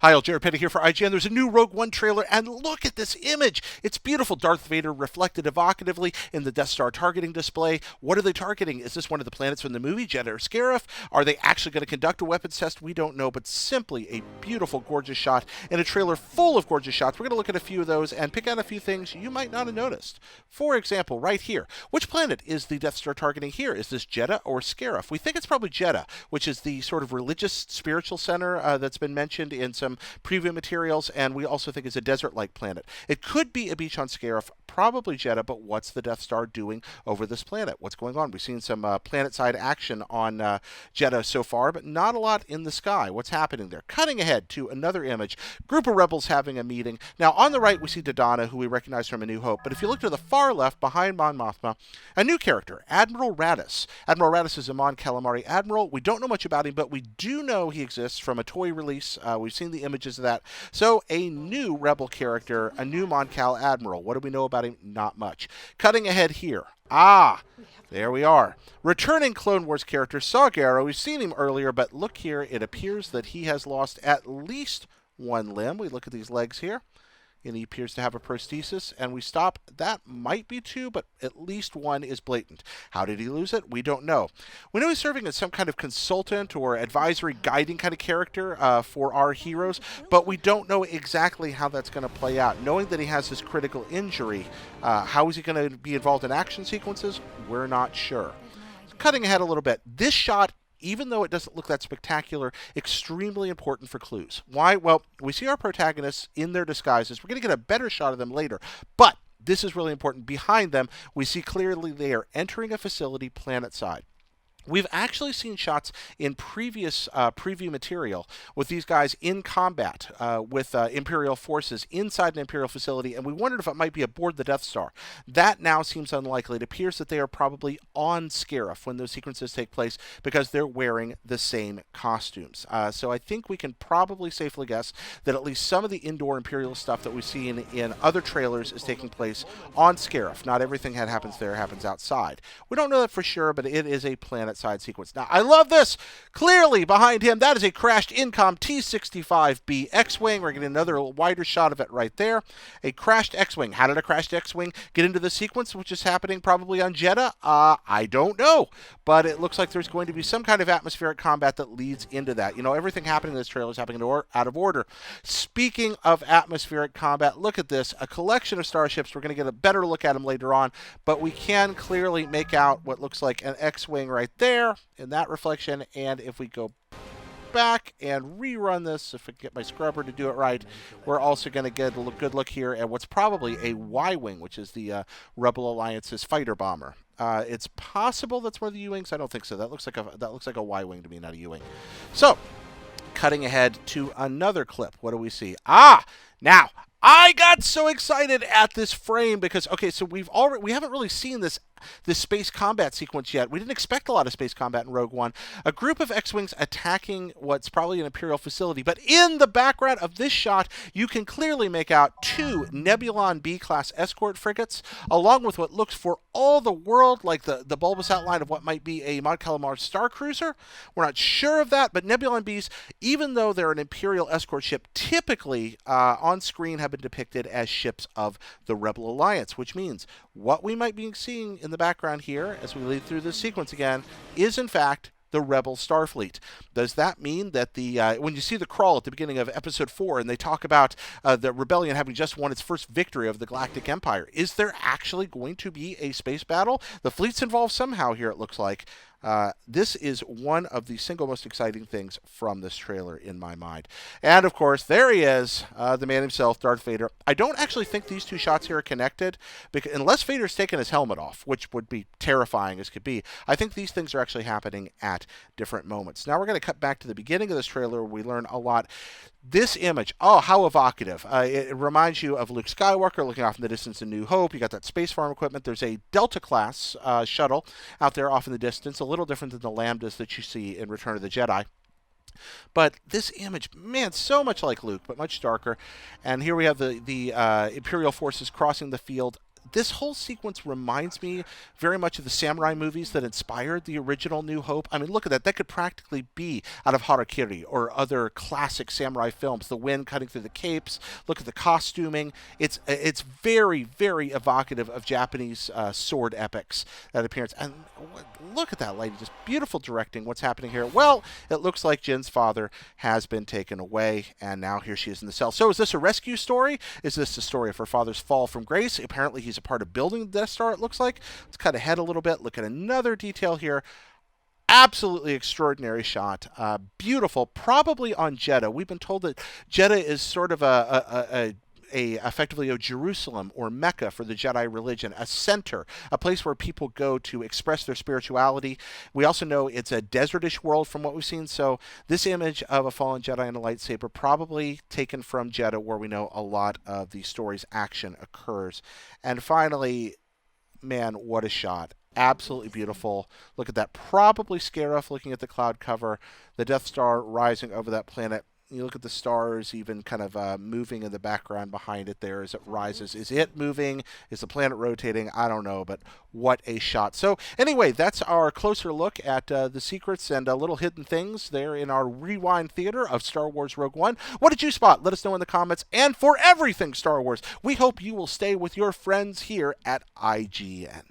Hi, all. Jared Petty here for IGN. There's a new Rogue One trailer, and look at this image. It's beautiful. Darth Vader reflected evocatively in the Death Star targeting display. What are they targeting? Is this one of the planets from the movie, Jedha or Scarif? Are they actually going to conduct a weapons test? We don't know, but simply a beautiful, gorgeous shot in a trailer full of gorgeous shots. We're going to look at a few of those and pick out a few things you might not have noticed. For example, right here, which planet is the Death Star targeting here? Is this Jedha or Scarif? We think it's probably Jedha, which is the sort of religious, spiritual center that's been mentioned in some preview materials, and we also think it's a desert-like planet. It could be a beach on Scarif, probably Jedha, but what's the Death Star doing over this planet? What's going on? We've seen some planet-side action on Jedha so far, but not a lot in the sky. What's happening there? Cutting ahead to another image. Group of rebels having a meeting. Now, on the right, we see Dodonna, who we recognize from A New Hope, but if you look to the far left, behind Mon Mothma, a new character, Admiral Raddus. Admiral Raddus is a Mon Calamari admiral. We don't know much about him, but we do know he exists from a toy release. We've seen the images of that. So, a new rebel character, a new Mon Cal admiral. What do we know about him? Not much. Cutting ahead here. There we are. Returning Clone Wars character, Saw Gerrera. We've seen him earlier, but look here. It appears that he has lost at least one limb. We look at these legs here, and he appears to have a prosthesis, and we stop. That might be two, but at least one is blatant. How did he lose it? We don't know. We know he's serving as some kind of consultant or advisory guiding kind of character for our heroes, but we don't know exactly how that's going to play out. Knowing that he has this critical injury, how is he going to be involved in action sequences? We're not sure. Cutting ahead a little bit, this shot, even though it doesn't look that spectacular, extremely important for clues. Why? Well, we see our protagonists in their disguises. We're going to get a better shot of them later, but this is really important. Behind them, we see clearly they are entering a facility planet-side. We've actually seen shots in previous preview material with these guys in combat with Imperial forces inside an Imperial facility, and we wondered if it might be aboard the Death Star. That now seems unlikely. It appears that they are probably on Scarif when those sequences take place because they're wearing the same costumes. So I think we can probably safely guess that at least some of the indoor Imperial stuff that we've seen in other trailers is taking place on Scarif. Not everything that happens there happens outside. We don't know that for sure, but it is a planet side sequence. Now, I love this. Clearly, behind him, that is a crashed Incom T-65B X-Wing. We're getting another wider shot of it right there. A crashed X-Wing. How did a crashed X-Wing get into the sequence, which is happening probably on Jedha? I don't know. But it looks like there's going to be some kind of atmospheric combat that leads into that. You know, everything happening in this trailer is happening out of order. Speaking of atmospheric combat, look at this. A collection of starships. We're going to get a better look at them later on. But we can clearly make out what looks like an X-Wing right there in that reflection. And if we go back and rerun this, if I get my scrubber to do it right, we're also going to get a good look here at what's probably a Y-Wing, which is the Rebel Alliance's fighter bomber. It's possible that's one of the U-Wings. I don't think so. That looks like a Y-Wing to me, not a U-Wing. So, cutting ahead to another clip. What do we see? Now I got so excited at this frame because, okay, so we haven't really seen this space combat sequence yet. We didn't expect a lot of space combat in Rogue One. A group of X-Wings attacking what's probably an Imperial facility, but in the background of this shot, you can clearly make out two Nebulon B-class escort frigates, along with what looks for all the world like the bulbous outline of what might be a Mon Calamari star cruiser. We're not sure of that, but Nebulon Bs, even though they're an Imperial escort ship, typically on screen have been depicted as ships of the Rebel Alliance, which means what we might be seeing in the background here as we lead through this sequence again is in fact the Rebel Starfleet. Does that mean that when you see the crawl at the beginning of Episode 4 and they talk about the Rebellion having just won its first victory of the Galactic Empire, is there actually going to be a space battle? The fleet's involved somehow here, it looks like. This is one of the single most exciting things from this trailer in my mind. And of course, there he is, the man himself, Darth Vader. I don't actually think these two shots here are connected, because unless Vader's taken his helmet off, which would be terrifying as could be. I think these things are actually happening at different moments. Now we're going to cut back to the beginning of this trailer where we learn a lot. This image, how evocative. It reminds you of Luke Skywalker looking off in the distance in New Hope. You got that space farm equipment. There's a Delta-class shuttle out there off in the distance, a little different than the Lambdas that you see in Return of the Jedi. But this image, man, so much like Luke, but much darker. And here we have the Imperial forces crossing the field. this whole sequence reminds me very much of the samurai movies that inspired the original New Hope. I mean, look at that. That could practically be out of Harakiri or other classic samurai films. The wind cutting through the capes. Look at the costuming. It's very, very evocative of Japanese sword epics, that appearance. And look at that lady. Just beautiful directing. What's happening here? Well, it looks like Jin's father has been taken away, and now here she is in the cell. So is this a rescue story? Is this the story of her father's fall from grace? Apparently he's a part of building the Death Star, it looks like. Let's cut ahead a little bit. Look at another detail here. Absolutely extraordinary shot. Beautiful. Probably on Jeddah. We've been told that Jeddah is sort of effectively a Jerusalem or Mecca for the Jedi religion, a center, a place where people go to express their spirituality. We also know it's a desertish world from what we've seen, so this image of a fallen Jedi and a lightsaber probably taken from Jeddah, where we know a lot of the story's action occurs. And finally, man, what a shot. Absolutely beautiful. Look at that. Probably Scarif looking at the cloud cover, the Death Star rising over that planet. You look at the stars even kind of moving in the background behind it there as it rises. Is it moving? Is the planet rotating? I don't know, but what a shot. So anyway, that's our closer look at the secrets and little hidden things there in our rewind theater of Star Wars Rogue One. What did you spot? Let us know in the comments. And for everything Star Wars, we hope you will stay with your friends here at IGN.